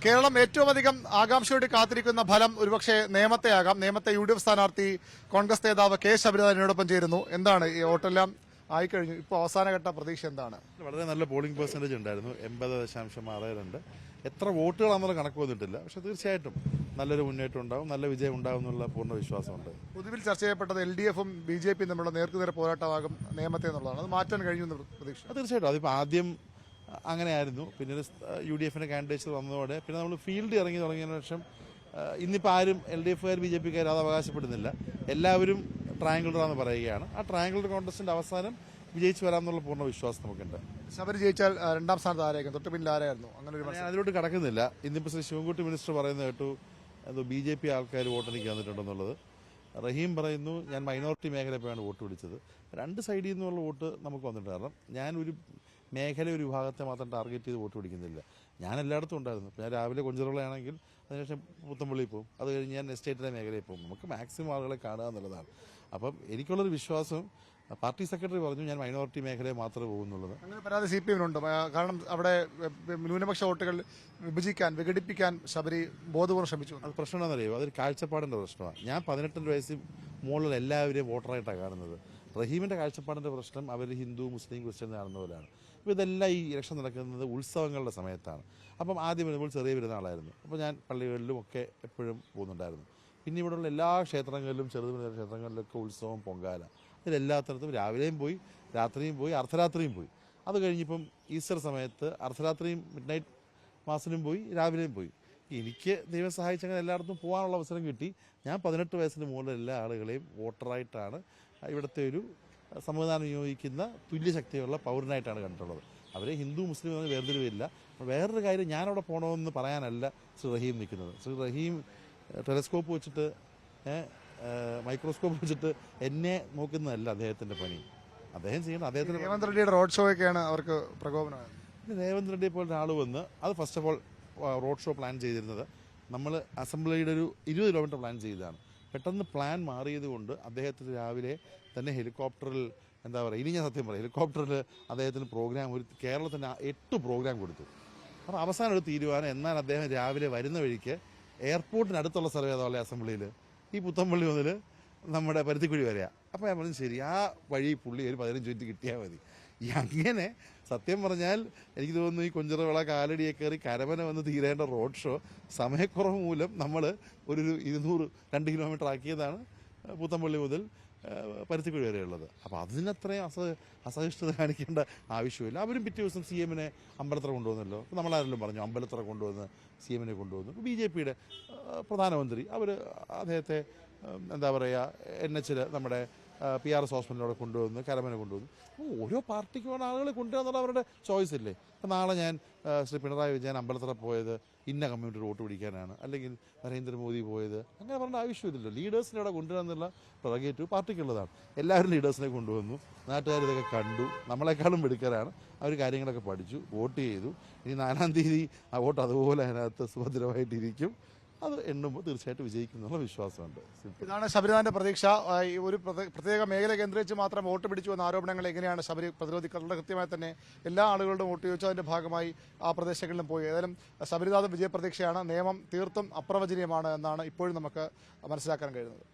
കേരളം ഏറ്റവും അധികം ആകാംക്ഷയോടെ കാത്തിരിക്കുന്ന ഫലം ഒരുപക്ഷെ നേമത്തെ ആകാം. നേമത്തെ UDF സ്ഥാനാർത്ഥി കോൺഗ്രസ് നേതാവ് കെ ശബരിനാഥനോടൊപ്പം ചേരുന്നു. എന്താണ് ഈ വോട്ടെല്ലാം ആയിക്കഴിഞ്ഞു, ഇപ്പോൾ അവസാനഘട്ട പ്രതീക്ഷ എന്താണ്? വളരെ നല്ല പോളിംഗ് പെർസെന്റേജ് ഉണ്ടായിരുന്നു, 80.62. എത്ര വോട്ടുകളാണെന്നുള്ള കണക്ക് വന്നിട്ടില്ല. പക്ഷെ തീർച്ചയായിട്ടും നല്ലൊരു മുന്നേറ്റം ഉണ്ടാവും, നല്ല വിജയം ഉണ്ടാവും എന്നുള്ള പൂർണ്ണ വിശ്വാസമുണ്ട്. പൊതുവിൽ ചർച്ച ചെയ്യപ്പെട്ടത് LDF-ഉം BJP-യും തമ്മിലുള്ള നേർക്കുനേർ പോരാട്ടമാകും നേമത്തെ എന്നുള്ളതാണ്. അത് മാറ്റാൻ കഴിയുമെന്ന് പ്രതീക്ഷ? തീർച്ചയായിട്ടും അതിപ്പോൾ ആദ്യം അങ്ങനെയായിരുന്നു, പിന്നീട് UDF-ന്റെ കാൻഡിഡേറ്റ്സ് വന്നതോടെ പിന്നെ നമ്മൾ ഫീൽഡ് ഇറങ്ങി തുടങ്ങിയതിനു ശേഷം ഇന്നിപ്പോൾ ആരും LDF-കാർ BJP-കാർ അത് അവകാശപ്പെടുന്നില്ല. എല്ലാവരും ട്രയാങ്കിളറാന്ന് പറയുകയാണ്. ആ ട്രയാങ്കിളർ കോൺടെസ്റ്റിന്റെ അവസാനം വിജയിച്ചു വരാമെന്നുള്ള പൂർണ്ണ വിശ്വാസം നമുക്കുണ്ട്. ശബരി ജയിച്ചാൽ രണ്ടാം സ്ഥാനത്ത് ആരായിരിക്കും? തൊട്ട് പിന്നിൽ ആരായിരുന്നു? അങ്ങനെ ഒരു ഞാൻ അതിലോട്ട് കടക്കുന്നില്ല. ഇന്നിപ്പോൾ ശ്രീ ശിവൻകുട്ടി മിനിസ്റ്റർ പറയുന്നത് കേട്ടു, എന്തോ BJP ആൾക്കാർ വോട്ടെനിക്ക് വന്നിട്ടുണ്ടെന്നുള്ളത്. റഹീം പറയുന്നു ഞാൻ മൈനോറിറ്റി മേഖലയിൽ പോയാണ് വോട്ട് പിടിച്ചത്. രണ്ട് സൈഡിൽ നിന്നുള്ള വോട്ട് നമുക്ക് വന്നിട്ടുണ്ട്. കാരണം ഞാനൊരു മേഖല, ഒരു വിഭാഗത്തെ മാത്രം ടാർഗറ്റ് ചെയ്ത് വോട്ട് പിടിക്കുന്നില്ല. ഞാൻ എല്ലായിടത്തും ഉണ്ടായിരുന്നു. ഞാൻ രാവിലെ കൊഞ്ചറുകളാണെങ്കിൽ അതിനുശേഷം പുത്തമ്പള്ളിയിൽ പോകും, അത് കഴിഞ്ഞ് ഞാൻ എസ്റ്റേറ്റിലെ മേഖലയിൽ പോകും. നമുക്ക് മാക്സിമം ആളുകളെ കാണുക എന്നുള്ളതാണ്. അപ്പം എനിക്കുള്ളൊരു വിശ്വാസം, പാർട്ടി സെക്രട്ടറി പറഞ്ഞു ഞാൻ മൈനോറിറ്റി മേഖലയെ മാത്രമേ പോകുന്നുള്ളത്. അങ്ങനെ പരാതി CPM-നുണ്ട്. കാരണം അവിടെ ന്യൂനപക്ഷ വോട്ടുകൾ വിഭജിക്കാൻ, വിഘടിപ്പിക്കാൻ ശബരി ബോധപൂർവ്വം ശ്രമിച്ചു. അത് പ്രശ്നം എന്താണെന്നറിയോ? അതൊരു കാഴ്ചപ്പാടിന്റെ പ്രശ്നമാണ്. ഞാൻ 18 വയസ്സിൽ മുകളിൽ എല്ലാവരെയും വോട്ടറായിട്ടാണ് കാണുന്നത്. റഹീമിന്റെ കാഴ്ചപ്പാടിന്റെ പ്രശ്നം അവർ ഹിന്ദു, മുസ്ലിം, ക്രിസ്ത്യൻ കാണുന്ന പോലെയാണ്. അപ്പോൾ ഇതെല്ലാം ഈ ഇലക്ഷൻ നടക്കുന്നത് ഉത്സവങ്ങളുടെ സമയത്താണ്. അപ്പം ആദ്യം വരുമ്പോൾ ചെറിയ പെരുന്നാളായിരുന്നു. അപ്പോൾ ഞാൻ പള്ളികളിലും ഒക്കെ എപ്പോഴും പോകുന്നുണ്ടായിരുന്നു. പിന്നെ ഇവിടെയുള്ള എല്ലാ ക്ഷേത്രങ്ങളിലും, ചെറുതും ക്ഷേത്രങ്ങളിലൊക്കെ ഉത്സവം, പൊങ്കാല, ഇതിലെല്ലാത്തിടത്തും രാവിലെയും പോയി, രാത്രിയും പോയി, അർദ്ധരാത്രിയും പോയി. അത് കഴിഞ്ഞിപ്പം ഈസ്റ്റർ സമയത്ത് അർദ്ധരാത്രിയും മിഡ് നൈറ്റ് മാസിനും പോയി, രാവിലെയും പോയി. എനിക്ക് ദൈവം സഹായിച്ചങ്ങനെ എല്ലായിടത്തും പോകാനുള്ള അവസരം കിട്ടി. ഞാൻ 18 വയസ്സിന് മുകളിൽ എല്ലാ ആളുകളെയും വോട്ടറായിട്ടാണ്, ഇവിടുത്തെ ഒരു സംവിധാനം നിയോഗിക്കുന്ന തുല്യശക്തിയുള്ള പൗരനായിട്ടാണ് കണ്ടിട്ടുള്ളത്. അവരെ ഹിന്ദു, മുസ്ലിം എന്ന് വേർതിരിവില്ല. വേറൊരു കാര്യം, ഞാനവിടെ പോകണമെന്ന് പറയാനല്ല ശ്രീ റഹീം നിൽക്കുന്നത്. ശ്രീ റഹീം ടെലസ്കോപ്പ് വെച്ചിട്ട്, മൈക്രോസ്കോപ്പ് വെച്ചിട്ട് എന്നെ നോക്കുന്നതല്ല അദ്ദേഹത്തിന്റെ പണി. അദ്ദേഹം ചെയ്യുന്നത് അദ്ദേഹത്തിന് രേവന്ത് റെഡ്ഡിയുടെ റോഡ് ഷോയൊക്കെയാണ് അവർക്ക് പ്രകോപനമായത്. രേവന്ത് റെഡ്ഡിയെ പോലെ ഒരാൾ വന്ന്, അത് first of all road show plan ചെയ്തിരുന്നത് നമ്മൾ അസംബ്ലിയുടെ ഒരു 20 കിലോമീറ്റർ പ്ലാൻ ചെയ്തതാണ്. പെട്ടെന്ന് പ്ലാൻ മാറിയത് കൊണ്ട് അദ്ദേഹത്തിന് രാവിലെ തന്നെ ഹെലികോപ്റ്ററിൽ, എന്താ പറയുക, ഇനി ഞാൻ സത്യം പറയാം, ഹെലികോപ്റ്ററിൽ അദ്ദേഹത്തിന് പ്രോഗ്രാം, ഒരു കേരളത്തിന് 8 പ്രോഗ്രാം കൊടുത്തു. അപ്പോൾ അവസാനം ഒരു തീരുമാനം, എന്നാൽ അദ്ദേഹം രാവിലെ വരുന്ന വഴിക്ക് എയർപോർട്ടിനടുത്തുള്ള സ്ഥലം ഏതാ അസംബ്ലിയിൽ, ഈ പുത്തമ്പള്ളി മുതൽ നമ്മുടെ പരുത്തിക്കുഴി വരെയാണ്. അപ്പോൾ ഞാൻ പറഞ്ഞു ശരി, ആ വഴി പുള്ളി ഒരു 15 മിനിറ്റ് കിട്ടിയാൽ മതി. അങ്ങനെ സത്യം പറഞ്ഞാൽ എനിക്ക് തോന്നുന്നു ഈ കൊഞ്ചറവിള കാലടിയെ കയറി കരമന വന്ന് തീരേണ്ട റോഡ് ഷോ സമയക്കുറവ് മൂലം നമ്മൾ ഒരു 200 കിലോമീറ്റർ ആക്കിയതാണ് പുത്തമ്പള്ളി മുതൽ പരുത്തിക്കുഴി വരെയുള്ളത്. അപ്പോൾ അതിനത്രയും അസഹിഷ്ണുത കാണിക്കേണ്ട ആവശ്യമില്ല. അവരും പിറ്റേ ദിവസം CM-നെ അമ്പലത്തറ കൊണ്ടുവന്നല്ലോ. നമ്മളാരെല്ലാം പറഞ്ഞു അമ്പലത്തറ കൊണ്ടുവന്ന് CM-നെ കൊണ്ടുവന്നു. BJP-യുടെ പ്രധാനമന്ത്രി അവർ അദ്ദേഹത്തെ, എന്താ പറയുക, NH നമ്മുടെ PRS ഹോസ്പിറ്റലിലൂടെ കൊണ്ടുവന്ന്, കരമന കൊണ്ടുവന്നു. ഓരോ പാർട്ടിക്കുമാണ് ആളുകളെ കൊണ്ടുവന്നുള്ള അവരുടെ ചോയ്സ് ഇല്ലേ. അപ്പം നാളെ ഞാൻ ശ്രീ പിണറായി വിജയൻ അമ്പലത്തറ പോയത് ഇന്ന കമ്മ്യൂണിറ്റി വോട്ട് പിടിക്കാനാണ്, അല്ലെങ്കിൽ നരേന്ദ്രമോദി പോയത്, അങ്ങനെ പറയേണ്ട ആവശ്യമില്ലല്ലോ. ലീഡേഴ്സിനെ അവിടെ കൊണ്ടുവരാന്നുള്ള പ്രൊറഗേറ്റീവ് പാർട്ടിക്കുള്ളതാണ്. എല്ലാവരും ലീഡേഴ്സിനെ കൊണ്ടുവന്നു, നാട്ടുകാർ ഇതൊക്കെ കണ്ടു, നമ്മളെക്കാളും മിടുക്കരാണ്. അവർ കാര്യങ്ങളൊക്കെ പഠിച്ചു, വോട്ട് ചെയ്തു. ഇനി 4-ാം തീയതി ആ വോട്ട് അതുപോലെ അതിനകത്ത് സുഭദ്രമായിട്ടിരിക്കും. അത് എണ്ണുമ്പോൾ തീർച്ചയായിട്ടും വിജയിക്കുന്നുള്ള വിശ്വാസമുണ്ട്. ഇതാണ് ശബരിനാഥന്റെ പ്രതീക്ഷ. ഒരു പ്രത്യേക മേഖല കേന്ദ്രീകരിച്ച് മാത്രം വോട്ട് പിടിച്ചു എന്ന ആരോപണങ്ങൾ എങ്ങനെയാണ് ശബരി പ്രതിരോധിക്കുന്നത്? കൃത്യമായി തന്നെ എല്ലാ ആളുകളുടെയും വോട്ട് ചോദിച്ചു, അതിന്റെ ഭാഗമായി ആ പ്രദേശങ്ങളിലും പോയി. ഏതായാലും ശബരിനാഥ് വിജയപ്രതീക്ഷയാണ്. നിയമം തീർത്തും അപ്രവചനീയമാണ് എന്നാണ് ഇപ്പോഴും നമുക്ക് മനസ്സിലാക്കാൻ കഴിയുന്നത്.